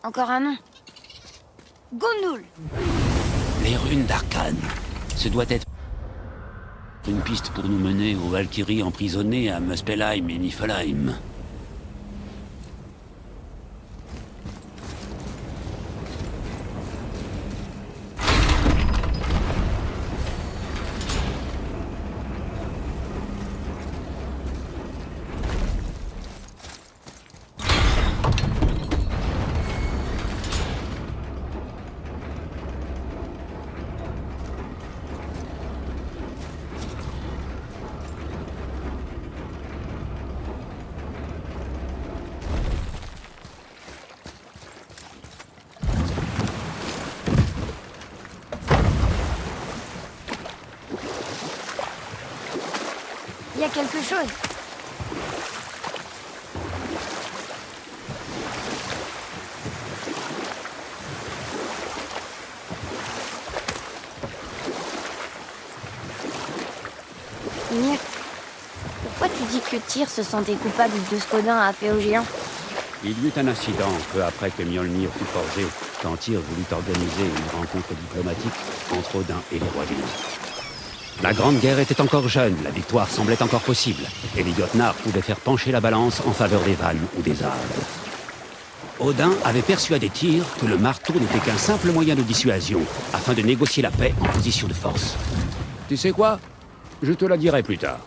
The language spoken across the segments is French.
Encore un nom. Gonul. Les runes d'Arcane. Ce doit être une piste pour nous mener aux Valkyries emprisonnées à Muspelheim et Niflheim. Il y a quelque chose. Ymir, pourquoi tu dis que Tyr se sentait coupable de ce qu'Odin a fait aux géants? Il y eut un incident peu après que Mjolnir fut forgé, quand Tyr voulut organiser une rencontre diplomatique entre Odin et les rois géants. La Grande Guerre était encore jeune, la victoire semblait encore possible, et les Jotnar pouvaient faire pencher la balance en faveur des Vannes ou des Ardes. Odin avait persuadé Tyr que le marteau n'était qu'un simple moyen de dissuasion, afin de négocier la paix en position de force. Tu sais quoi? Je te la dirai plus tard.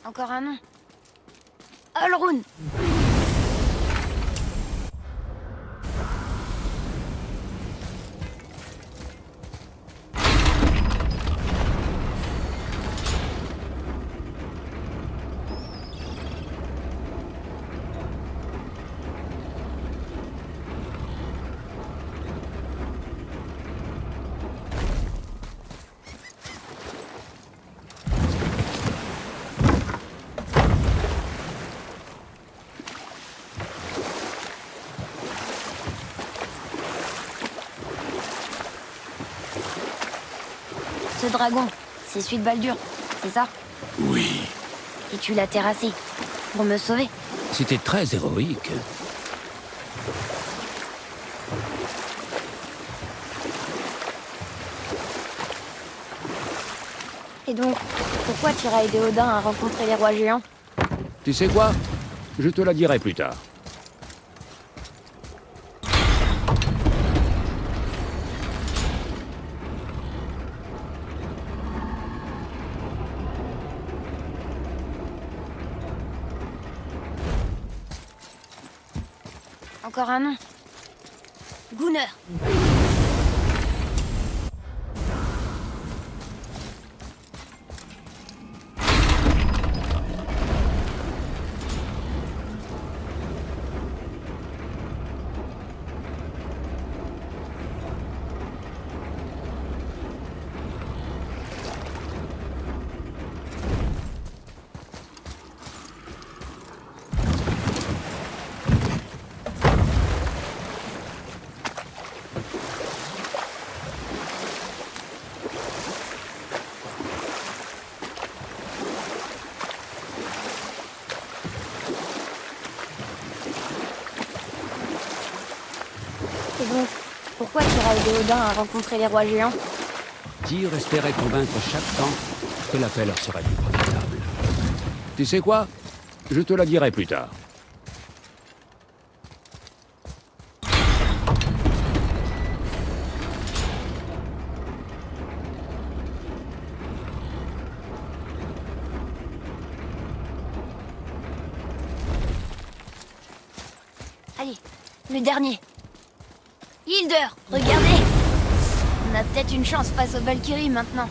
Encore un nom. Olrun. Ce dragon, c'est celui de Baldur, c'est ça? Oui. Et tu l'as terrassé pour me sauver? C'était très héroïque. Et donc, pourquoi tu iras aider Odin à rencontrer les rois géants? Tu sais quoi? Je te la dirai plus tard. Encore un nom. Gunnar. Et donc, pourquoi tu iras aider Odin à rencontrer les rois géants? Tyr espérait convaincre chaque temps que la paix leur serait plus profitable. Tu sais quoi? Je te la dirai plus tard. Allez, le dernier. Hildur, regardez! On a peut-être une chance face aux Valkyries maintenant.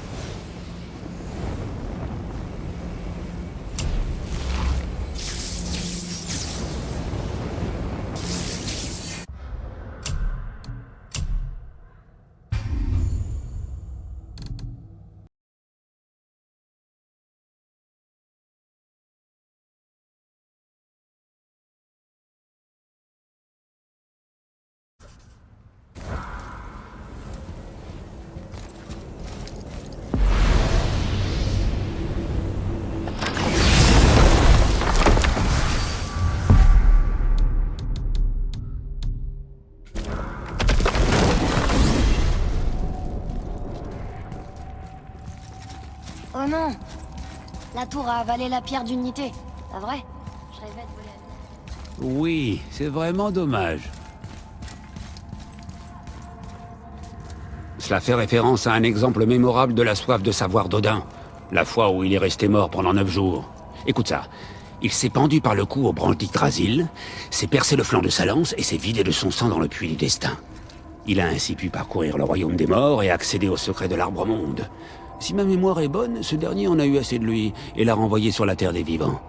non! La tour a avalé la pierre d'unité. Pas vrai? Je rêvais de voler à l'unité. Oui, c'est vraiment dommage. Cela fait référence à un exemple mémorable de la soif de savoir d'Odin. La fois où il est resté mort pendant 9 jours. Écoute ça. Il s'est pendu par le cou aux branches d'Yggdrasil, s'est percé le flanc de sa lance et s'est vidé de son sang dans le puits du destin. Il a ainsi pu parcourir le royaume des morts et accéder au secret de l'arbre-monde. Si ma mémoire est bonne, ce dernier en a eu assez de lui et l'a renvoyé sur la terre des vivants.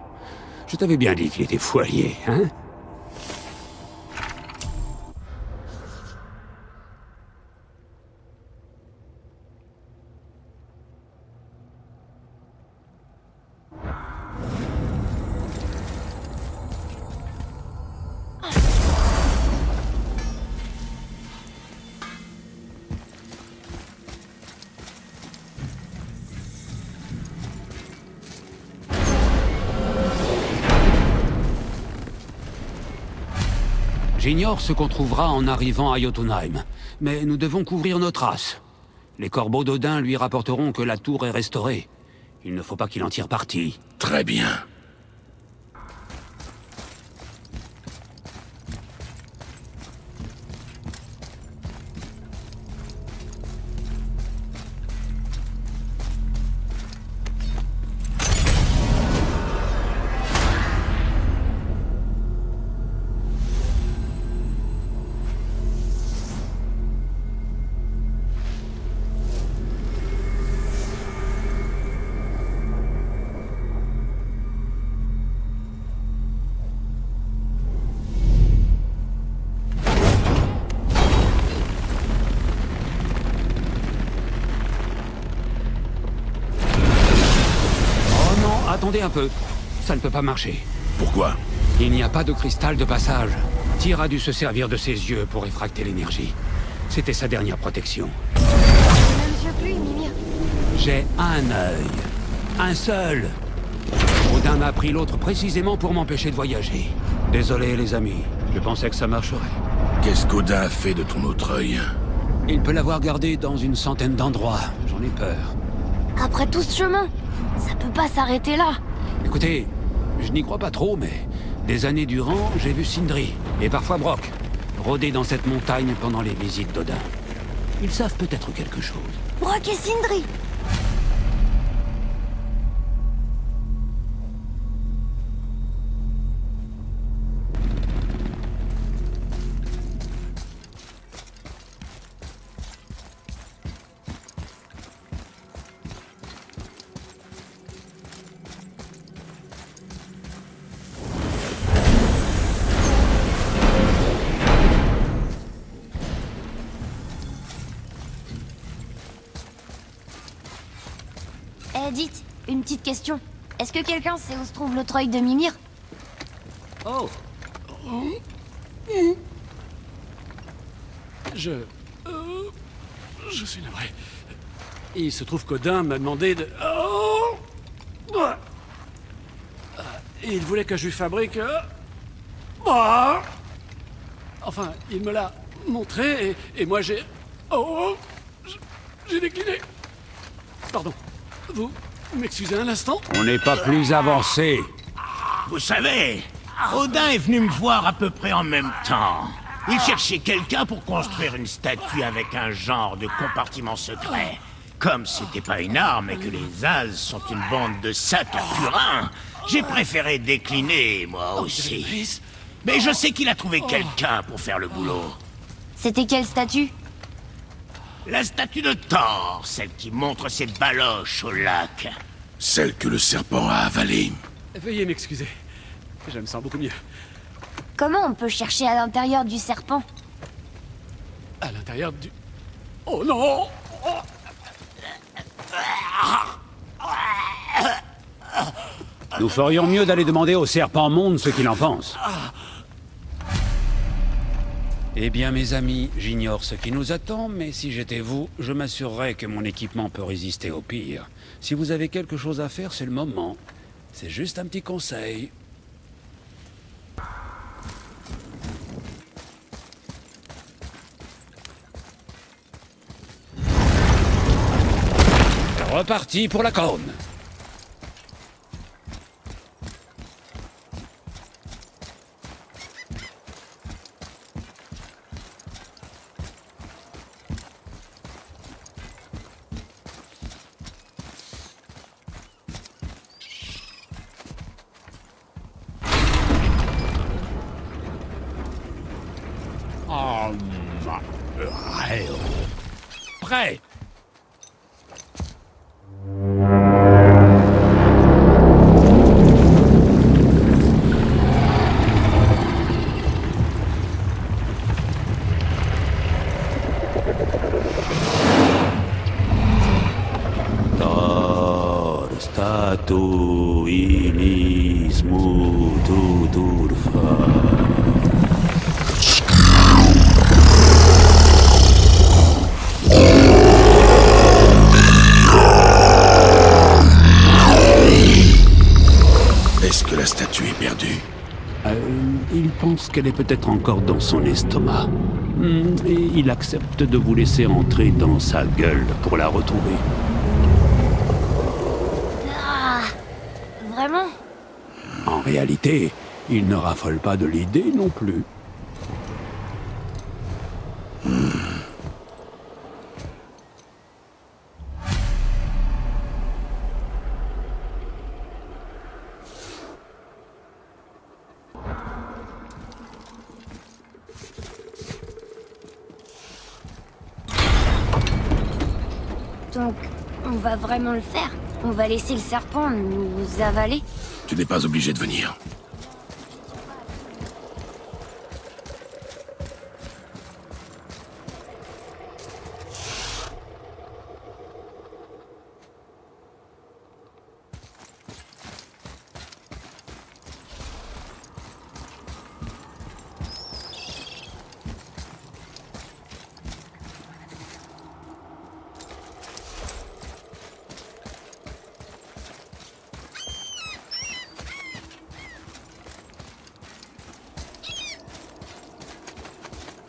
Je t'avais bien dit qu'il était fou allié, hein? J'ignore ce qu'on trouvera en arrivant à Jotunheim, mais nous devons couvrir nos traces. Les corbeaux d'Odin lui rapporteront que la tour est restaurée. Il ne faut pas qu'il en tire parti. Très bien. Attendez un peu. Ça ne peut pas marcher. Pourquoi? Il n'y a pas de cristal de passage. Tyr a dû se servir de ses yeux pour effracter l'énergie. C'était sa dernière protection. Même yeux que lui, Mimir. J'ai un œil. Un seul. Odin m'a pris l'autre précisément pour m'empêcher de voyager. Désolé, les amis. Je pensais que ça marcherait. Qu'est-ce qu'Odin a fait de ton autre œil? Il peut l'avoir gardé dans une centaine d'endroits. J'en ai peur. Après tout ce chemin, ça peut pas s'arrêter là. Écoutez, je n'y crois pas trop, mais des années durant, j'ai vu Sindri, et parfois Brok, rôder dans cette montagne pendant les visites d'Odin. Ils savent peut-être quelque chose. Brok et Sindri. Dites, une petite question. Est-ce que quelqu'un sait où se trouve le treuil de Mimir? Oh. Je suis navré. Il se trouve qu'Odin m'a demandé de... Oh. Il voulait que je lui fabrique... Enfin, il me l'a montré et moi j'ai... J'ai décliné. Pardon. Vous m'excusez un instant? On n'est pas plus avancé. Vous savez, Odin est venu me voir à peu près en même temps. Il cherchait quelqu'un pour construire une statue avec un genre de compartiment secret. Comme c'était pas une arme et que les As sont une bande de sacs à purin, j'ai préféré décliner, moi aussi. Mais je sais qu'il a trouvé quelqu'un pour faire le boulot. C'était quelle statue? La statue de Thor, celle qui montre ses baloches au lac. Celle que le serpent a avalée. Veuillez m'excuser. Je me sens beaucoup mieux. Comment on peut chercher à l'intérieur du serpent? À l'intérieur du... Oh non! Nous ferions mieux d'aller demander au serpent monde ce qu'il en pense. Eh bien, mes amis, j'ignore ce qui nous attend, mais si j'étais vous, je m'assurerais que mon équipement peut résister au pire. Si vous avez quelque chose à faire, c'est le moment. C'est juste un petit conseil. Reparti pour la corne. Prêt. Tor statu inis mututur fa. Est-ce que la statue est perdue? Il pense qu'elle est peut-être encore dans son estomac. Et il accepte de vous laisser entrer dans sa gueule pour la retrouver. Ah, vraiment? En réalité, il ne raffole pas de l'idée non plus. Donc, on va vraiment le faire? On va laisser le serpent nous avaler? Tu n'es pas obligé de venir.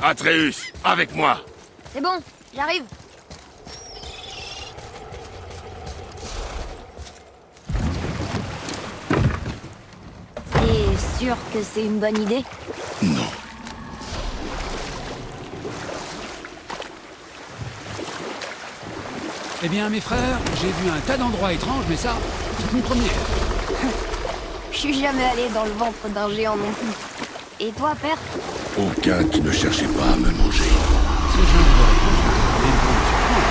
Atreus, avec moi. C'est bon, j'arrive. T'es sûr que c'est une bonne idée? Non. Eh bien, mes frères, j'ai vu un tas d'endroits étranges, mais ça, c'est une première. Je suis jamais allé dans le ventre d'un géant non plus. Et toi, père? Aucun qui ne cherchait pas à me manger. Ce genre de réponse, même quand tu prends.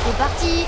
C'est parti!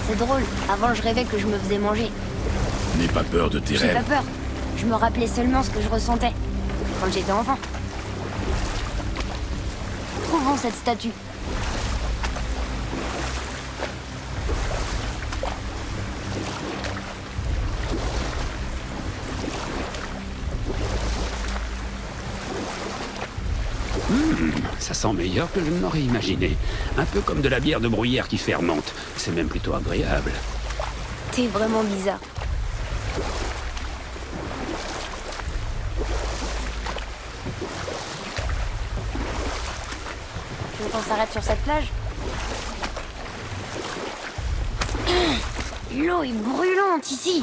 C'est drôle, avant je rêvais que je me faisais manger. N'aie pas peur de tes J'ai pas rêves. peur. Je me rappelais seulement ce que je ressentais quand j'étais enfant. Trouvons cette statue. Ça sent meilleur que je ne l'aurais imaginé. Un peu comme de la bière de bruyère qui fermente. C'est même plutôt agréable. T'es vraiment bizarre. Tu veux qu'on s'arrête sur cette plage? L'eau est brûlante ici.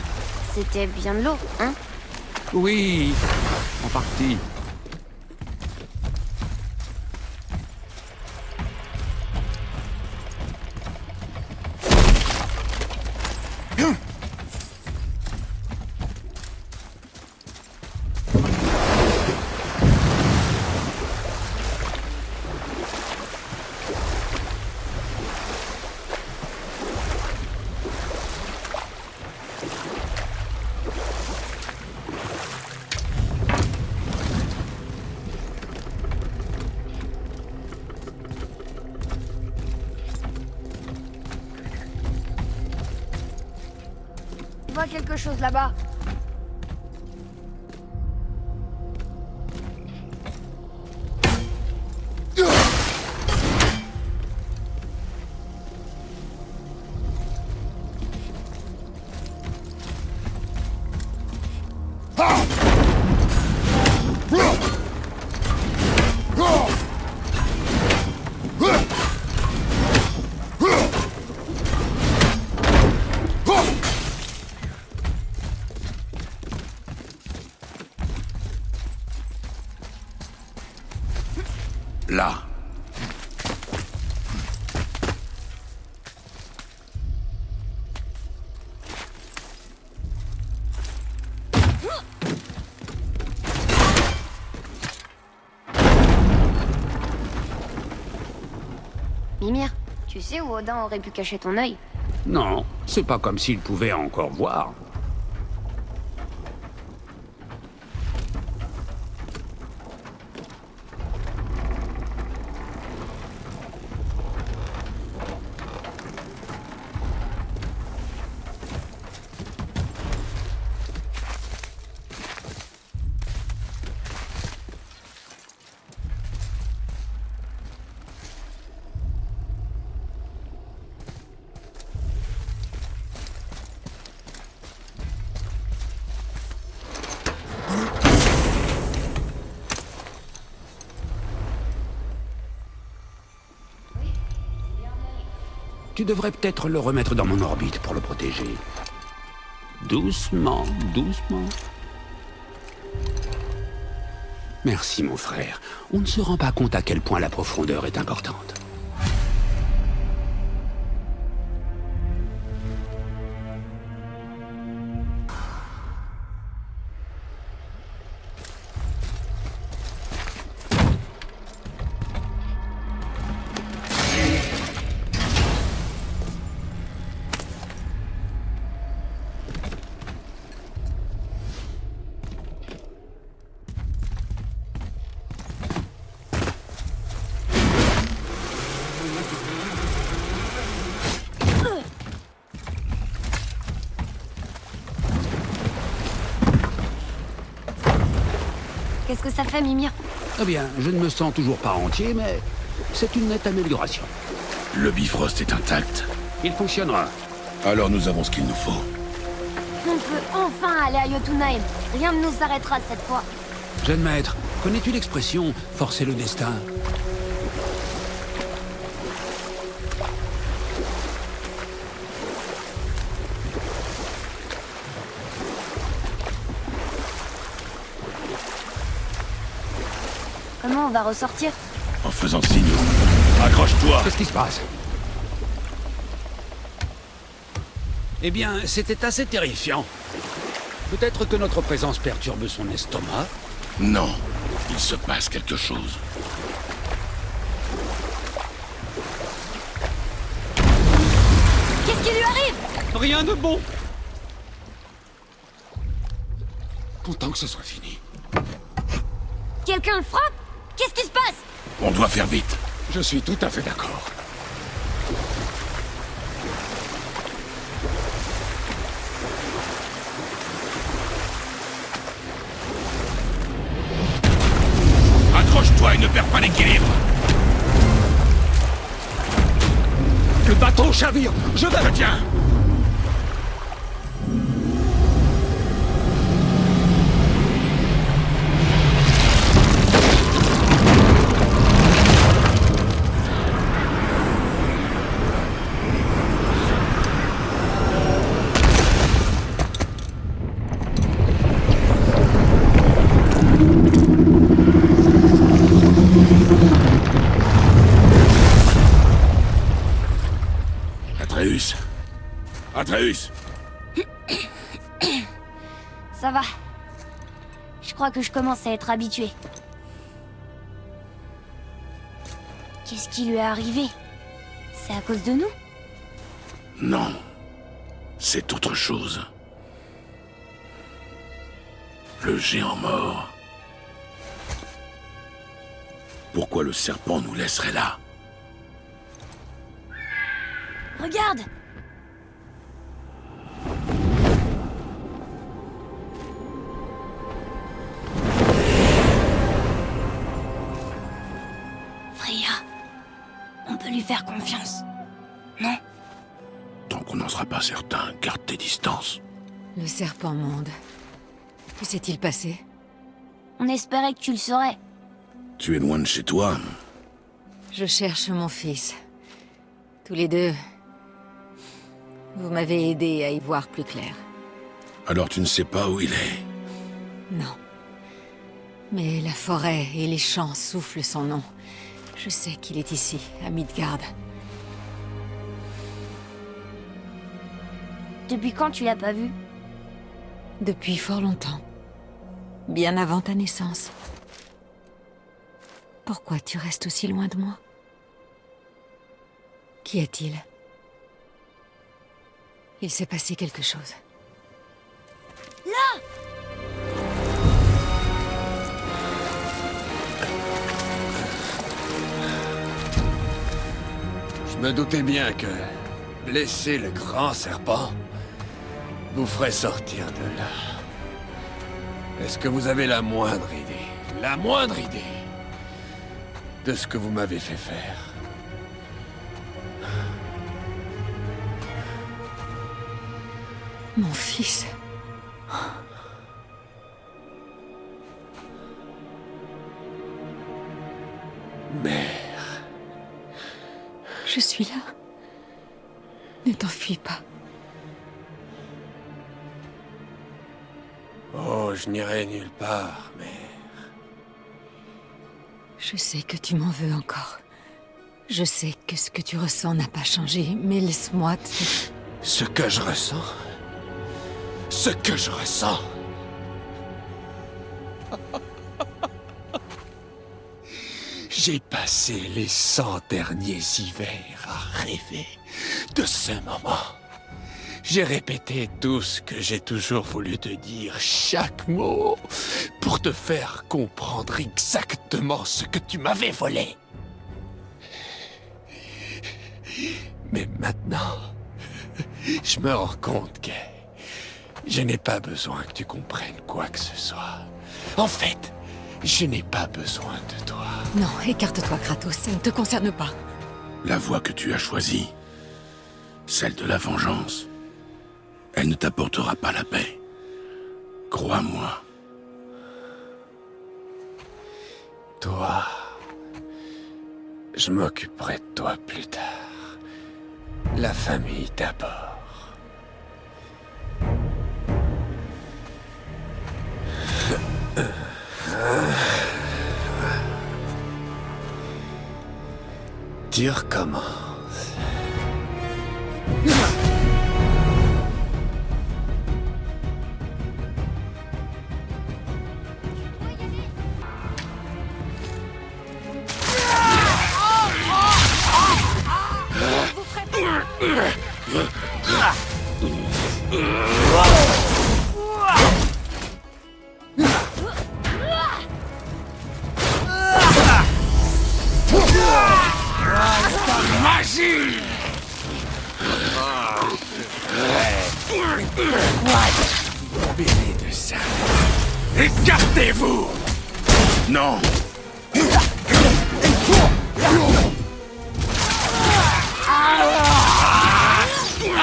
C'était bien de l'eau, hein? Oui, en partie. Je vois quelque chose là-bas. Là. Mimir, tu sais où Odin aurait pu cacher ton œil? Non, c'est pas comme s'il pouvait encore voir. Tu devrais peut-être le remettre dans mon orbite pour le protéger. Doucement, doucement. Merci, mon frère. On ne se rend pas compte à quel point la profondeur est importante. Qu'est-ce que ça fait, Mimir? Eh bien, je ne me sens toujours pas entier, mais c'est une nette amélioration. Le Bifrost est intact. Il fonctionnera. Alors nous avons ce qu'il nous faut. On peut enfin aller à Jotunheim. Rien ne nous arrêtera cette fois. Jeune maître, connais-tu l'expression « forcer le destin » ? Comment on va ressortir? En faisant signe. Accroche-toi. Qu'est-ce qui se passe? Eh bien, c'était assez terrifiant. Peut-être que notre présence perturbe son estomac. Non. Il se passe quelque chose. Qu'est-ce qui lui arrive? Rien de bon. Content que ce soit fini. Quelqu'un le frappe? Qu'est-ce qui se passe? On doit faire vite. Je suis tout à fait d'accord. Accroche-toi et ne perds pas l'équilibre. Le bateau chavire. Je vais... Tiens. Atreus. Atreus. Ça va. Je crois que je commence à être habitué. Qu'est-ce qui lui est arrivé? C'est à cause de nous? Non. C'est autre chose. Le géant mort. Pourquoi le serpent nous laisserait là? Regarde! Freya, on peut lui faire confiance, non? Tant qu'on n'en sera pas certain, garde tes distances. Le serpent monde. Que s'est-il passé? On espérait que tu le saurais. Tu es loin de chez toi. Je cherche mon fils. Tous les deux. Vous m'avez aidé à y voir plus clair. Alors tu ne sais pas où il est. Non. Mais la forêt et les champs soufflent son nom. Je sais qu'il est ici, à Midgard. Depuis quand tu l'as pas vu? Depuis fort longtemps. Bien avant ta naissance. Pourquoi tu restes aussi loin de moi? Qu'y a-t-il? Il s'est passé quelque chose. Je me doutais bien que blesser le grand serpent vous ferait sortir de là. Est-ce que vous avez la moindre idée de ce que vous m'avez fait faire? Mon fils. Mère, Je suis là. Ne t'enfuis pas. oh, je n'irai nulle part, mère. Je sais que tu m'en veux encore. Je sais que ce que tu ressens n'a pas changé, mais laisse-moi te... Ce que je ressens... J'ai passé les 100 derniers hivers à rêver de ce moment. J'ai répété tout ce que j'ai toujours voulu te dire, chaque mot, pour te faire comprendre exactement ce que tu m'avais volé. Mais maintenant, je me rends compte que je n'ai pas besoin que tu comprennes quoi que ce soit. En fait, je n'ai pas besoin de toi. Non, écarte-toi, Kratos, ça ne te concerne pas. La voie que tu as choisie, celle de la vengeance, elle ne t'apportera pas la paix. Crois-moi. Toi, je m'occuperai de toi plus tard. La famille d'abord. Tu recommences. Béné de ça. Écartez-vous! Non!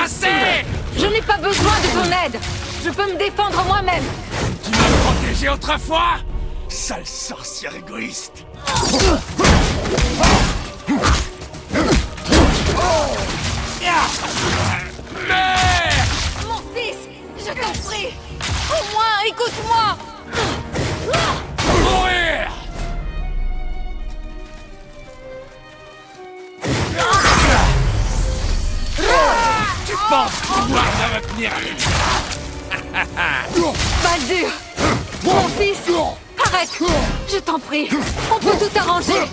Assez! Je n'ai pas besoin de ton aide. Je peux me défendre moi-même. Tu m'as protégé autrefois? Sale sorcière égoïste! Mère! Mon fils, je t'en prie. Au moins, écoute-moi. Mourir! Tu penses pouvoir me retenir avec ça? Baldur, mon fils, arrête. Je t'en prie. On peut tout arranger.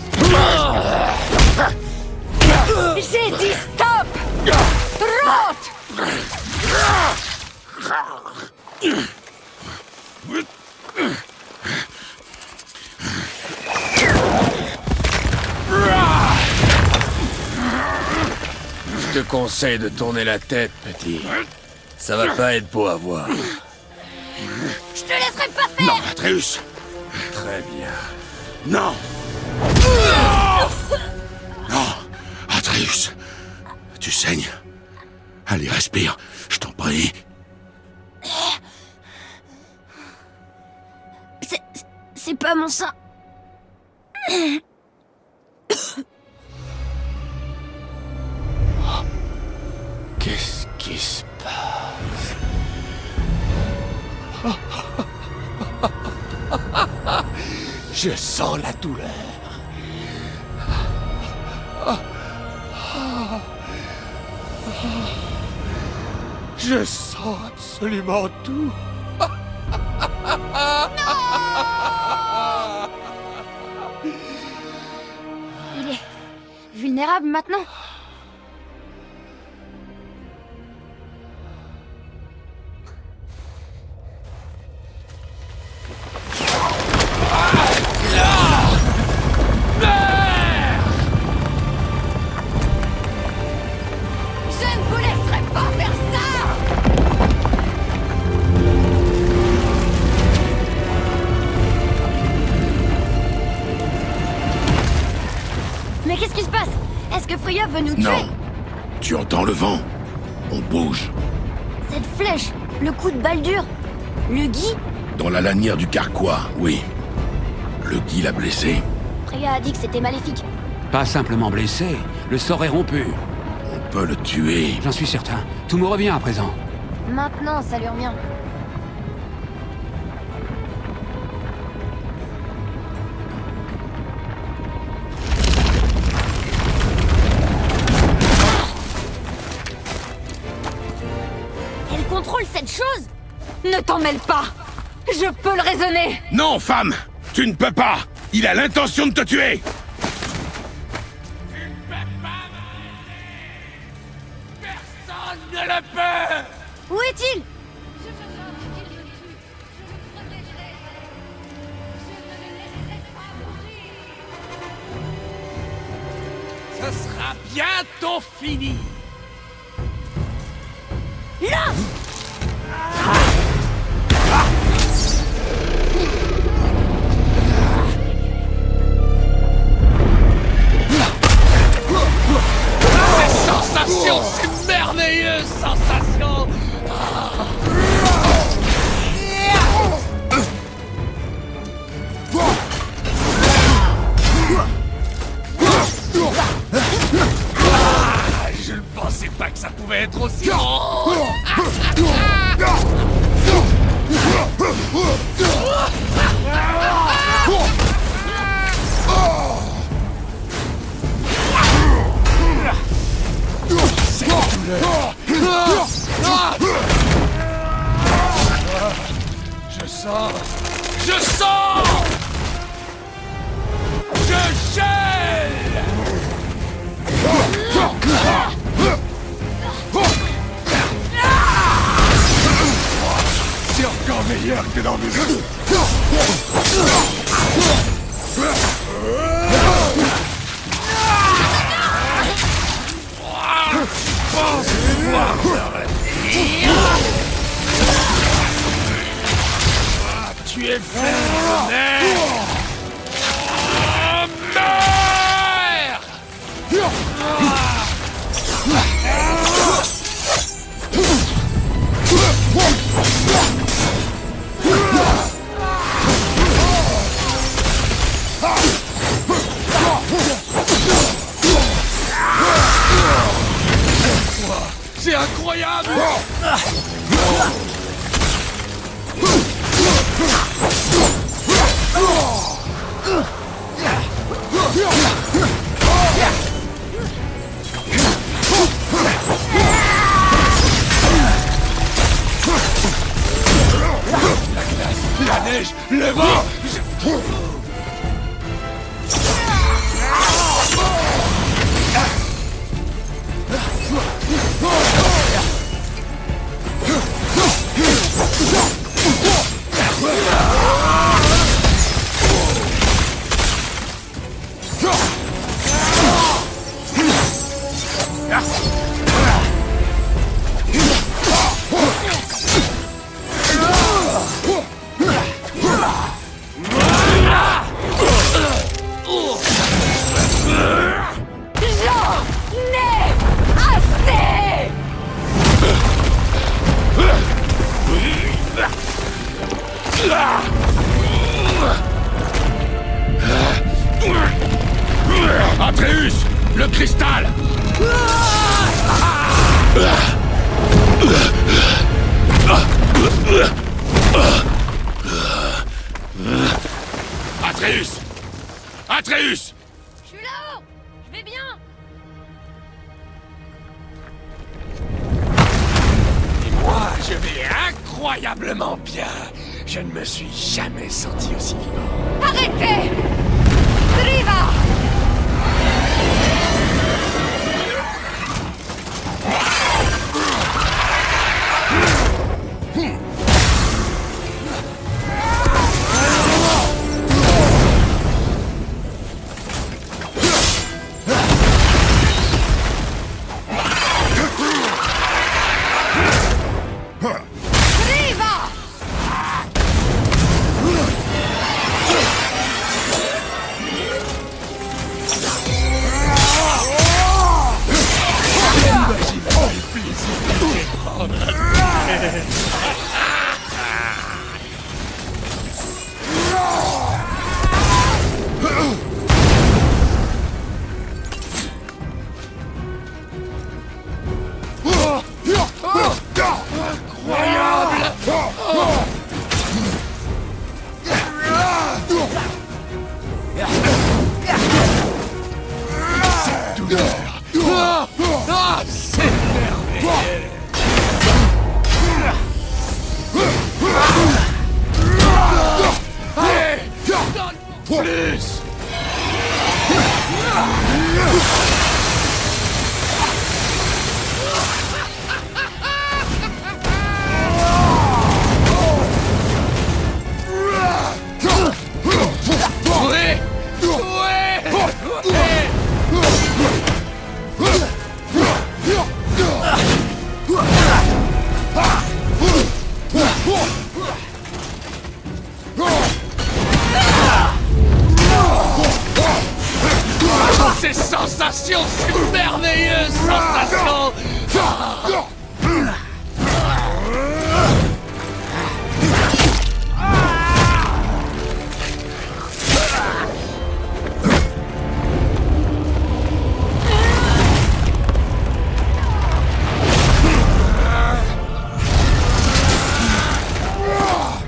J'ai dit stop. Rot. Je te conseille de tourner la tête, petit. Ça va pas être beau à voir. Je te laisserai pas faire! Non, Atreus! Très bien. Non! Non! Atreus! Tu saignes? Allez, respire, je t'en prie. pas mon sang. Qu'est-ce qui se passe? Je sens la douleur. Je sens absolument tout. Il est vulnérable maintenant. Je ne vous laisserai pas faire ça! Mais qu'est-ce qui se passe? Est-ce que Freya veut nous tuer? Non. Tu entends le vent? On bouge. Cette flèche, le coup de Baldur, le Guy? Dans la lanière du Carquois, oui. Le Guy l'a blessé. Freya a dit que c'était maléfique. Pas simplement blessé, le sort est rompu. On peut le tuer. J'en suis certain. Tout me revient à présent. Maintenant, ça lui revient. Elle contrôle cette chose? Ne t'en mêle pas! Je peux le raisonner! Non, femme! Tu ne peux pas! Il a l'intention de te tuer! Personne ne le peut! Où est-il? Je me demande qu'il me tue. Je le protégerai. Je ne le laisserai pas mourir. Ce sera bientôt fini! Là! Sensation! C'est une merveilleuse sensation! Je ne pensais pas que ça pouvait être aussi bon! Je sens! Je sens! Je gèle! C'est encore meilleur que dans mes yeux. Tu es plein de nerfs! Meurs! C'est incroyable! La neige, le vent! J'en ai assez! Atreus! Atreus! Je suis là-haut. Je vais bien. Et moi, je vais incroyablement bien. Je ne me suis jamais senti aussi vivant. Arrêtez! Driva! Driva! Plus! Ouais! Ces sensations, ces merveilleuses sensations!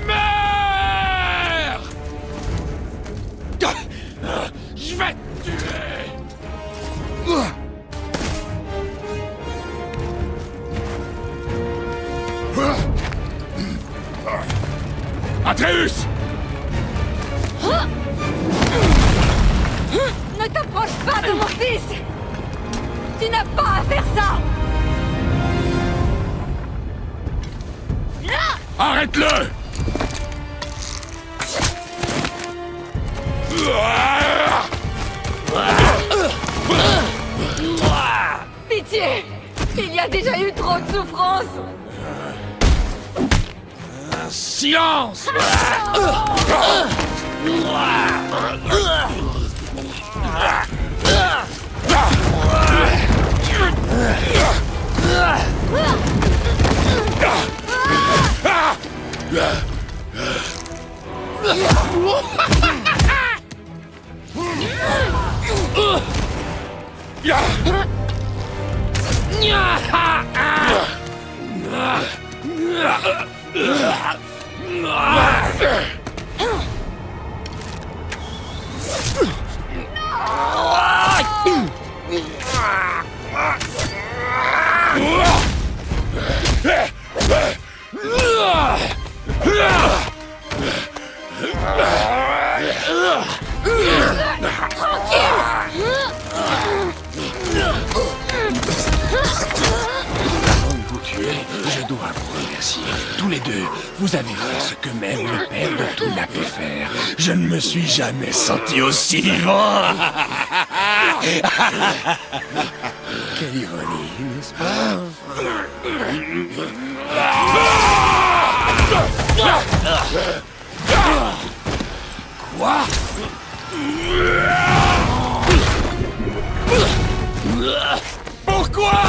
Meurs! Je vais te tuer! Atreus! Ne t'approche pas de mon fils! Tu n'as pas à faire ça! Là! Arrête-le! Pitié! Il y a déjà eu trop de souffrance! Silence! Vous tuer, je dois vous remercier. Tous les deux, vous avez fait ce que même le père de tout n'a pu faire. Je ne me suis jamais senti aussi vivant. Quelle ironie, n'est-ce pas? Quoi? Pourquoi?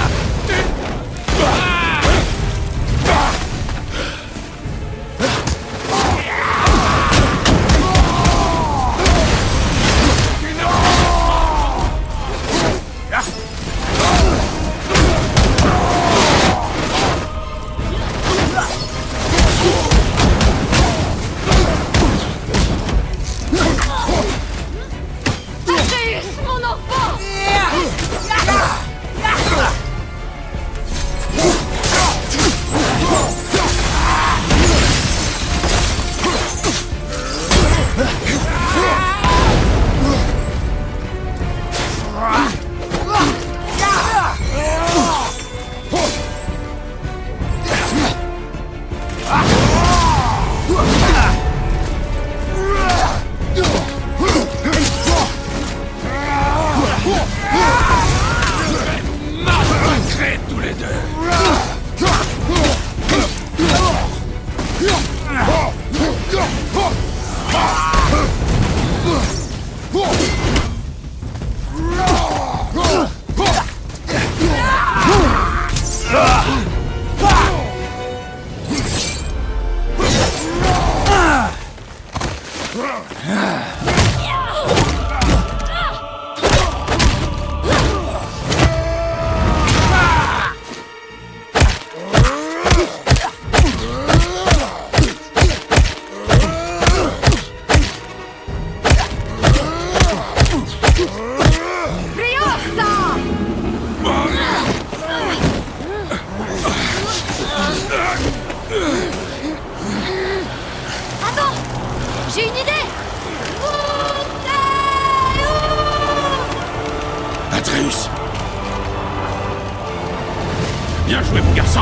Bien joué, mon garçon.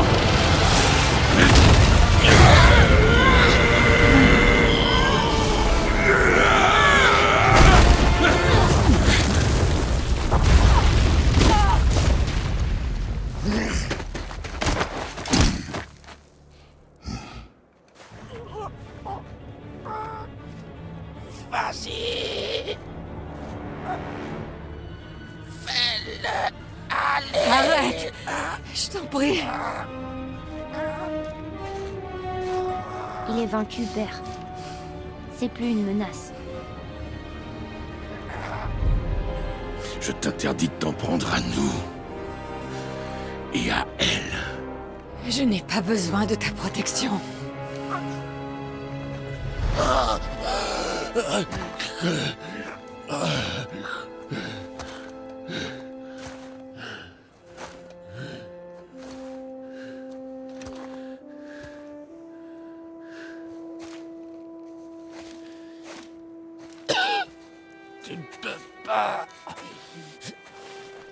Vas-y. Arrête! Je t'en prie. Il est vaincu, père. C'est plus une menace. Je t'interdis de t'en prendre à nous. Et à elle. Je n'ai pas besoin de ta protection. Tu ne peux pas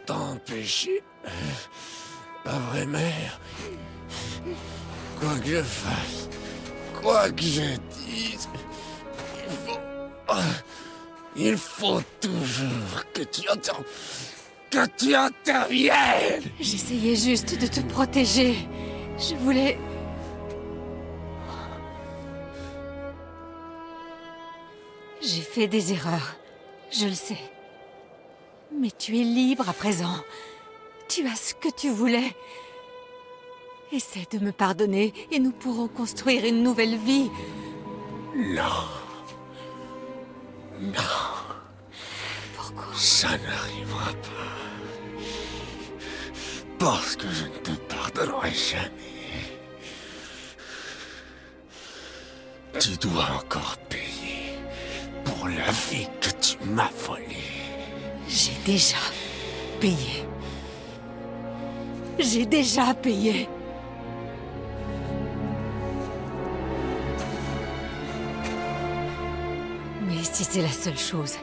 t'empêcher. Pas vrai, mère. Quoi que je fasse, quoi que je dise, il faut toujours que tu interviennes. J'essayais juste de te protéger. Je voulais... J'ai fait des erreurs. Je le sais. Mais tu es libre à présent. Tu as ce que tu voulais. Essaie de me pardonner et nous pourrons construire une nouvelle vie. Non. Non. Pourquoi? Ça n'arrivera pas. Parce que je ne te pardonnerai jamais. Tu dois encore payer pour la vie que tu m'as volée. J'ai déjà payé. J'ai déjà payé. Mais si c'est la seule chose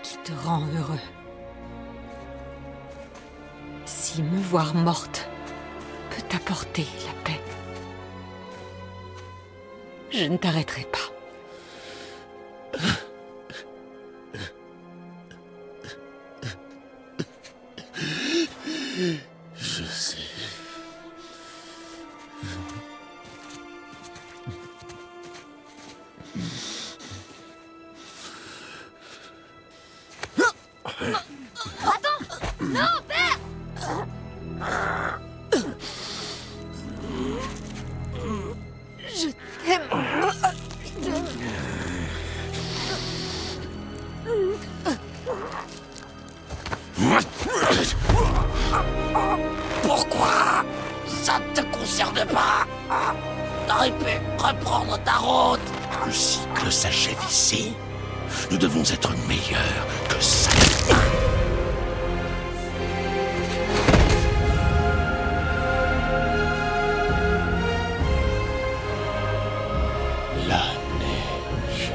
qui te rend heureux, si me voir morte peut t'apporter la paix, je ne t'arrêterai pas. Je sais. Non, père! Je t'aime. Pourquoi? Ça ne te concerne pas. T'aurais pu reprendre ta route. Le cycle s'achève ici. Nous devons être meilleurs que ça. La neige.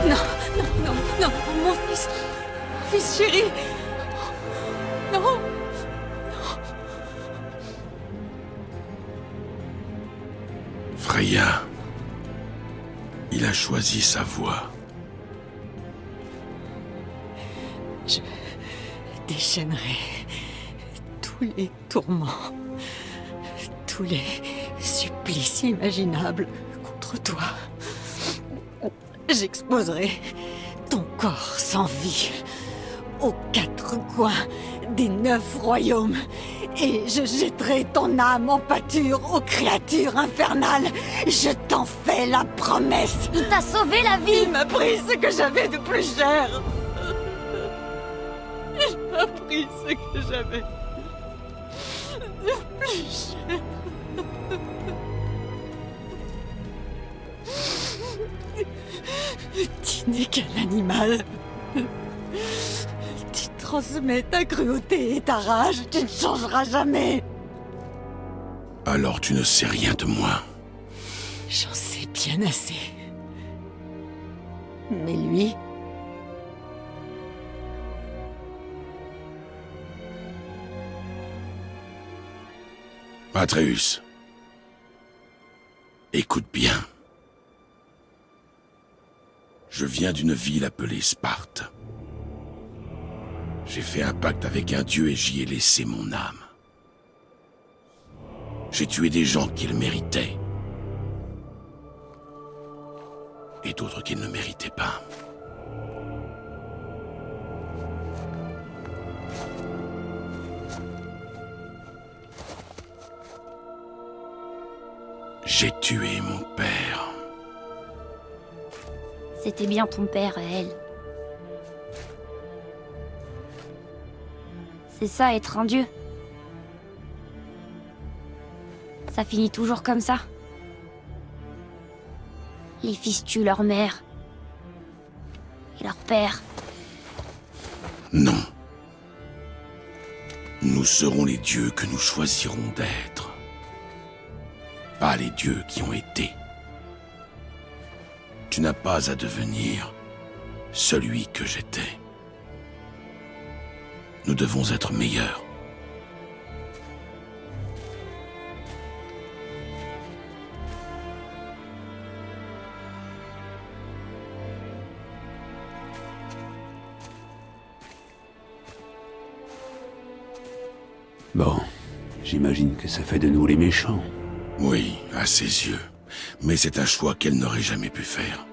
Non, non, non, non, mon fils. Mon fils chéri. Non. Freya, il a choisi sa voie. Je déchaînerai tous les tourments, tous les supplices imaginables contre toi. J'exposerai ton corps sans vie aux quatre coins des 9 royaumes et je jetterai ton âme en pâture aux créatures infernales. Je t'en fais la promesse. Il t'a sauvé la vie! Il m'a pris ce que j'avais de plus cher. Il m'a pris ce que j'avais de plus cher. Tu n'es qu'un animal. Tu transmets ta cruauté et ta rage. Tu ne changeras jamais. Alors tu ne sais rien de moi. J'en sais bien assez. Mais lui, Atreus, écoute bien. Je viens d'une ville appelée Sparte. J'ai fait un pacte avec un dieu et j'y ai laissé mon âme. J'ai tué des gens qui le méritaient. Et d'autres qui ne le méritaient pas. J'ai tué mon père. C'était bien ton père, à elle. C'est ça, être un dieu. Ça finit toujours comme ça. Les fils tuent leur mère. Et leur père. Non. Nous serons les dieux que nous choisirons d'être. Pas les dieux qui ont été. Tu n'as pas à devenir celui que j'étais. Nous devons être meilleurs. Bon, j'imagine que ça fait de nous les méchants. Oui, à ses yeux. Mais c'est un choix qu'elle n'aurait jamais pu faire.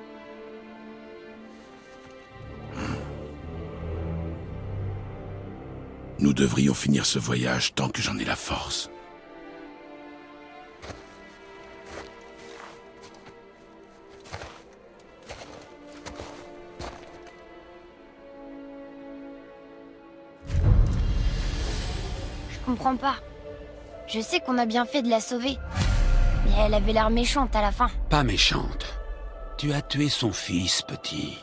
Nous devrions finir ce voyage tant que j'en ai la force. Je comprends pas. Je sais qu'on a bien fait de la sauver. Mais elle avait l'air méchante à la fin. Pas méchante. Tu as tué son fils, petit.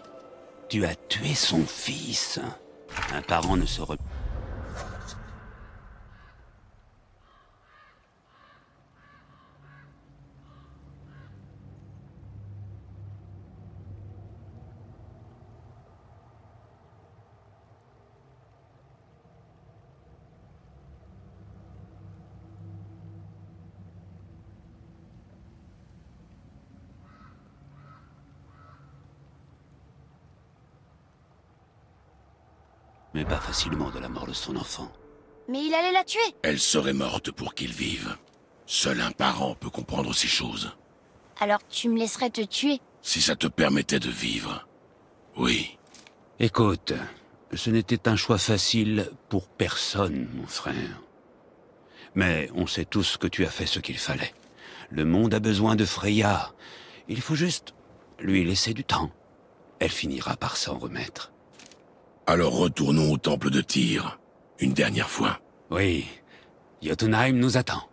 Tu as tué son fils. Un parent ne se... Mais pas facilement de la mort de son enfant. Mais il allait la tuer. Elle serait morte pour qu'il vive. Seul un parent peut comprendre ces choses. Alors tu me laisserais te tuer. Si ça te permettait de vivre. Oui. Écoute, ce n'était un choix facile pour personne, mon frère. Mais on sait tous que tu as fait ce qu'il fallait. Le monde a besoin de Freya. Il faut juste lui laisser du temps. Elle finira par s'en remettre. Alors retournons au temple de Tyr. Une dernière fois. Oui, Jotunheim nous attend.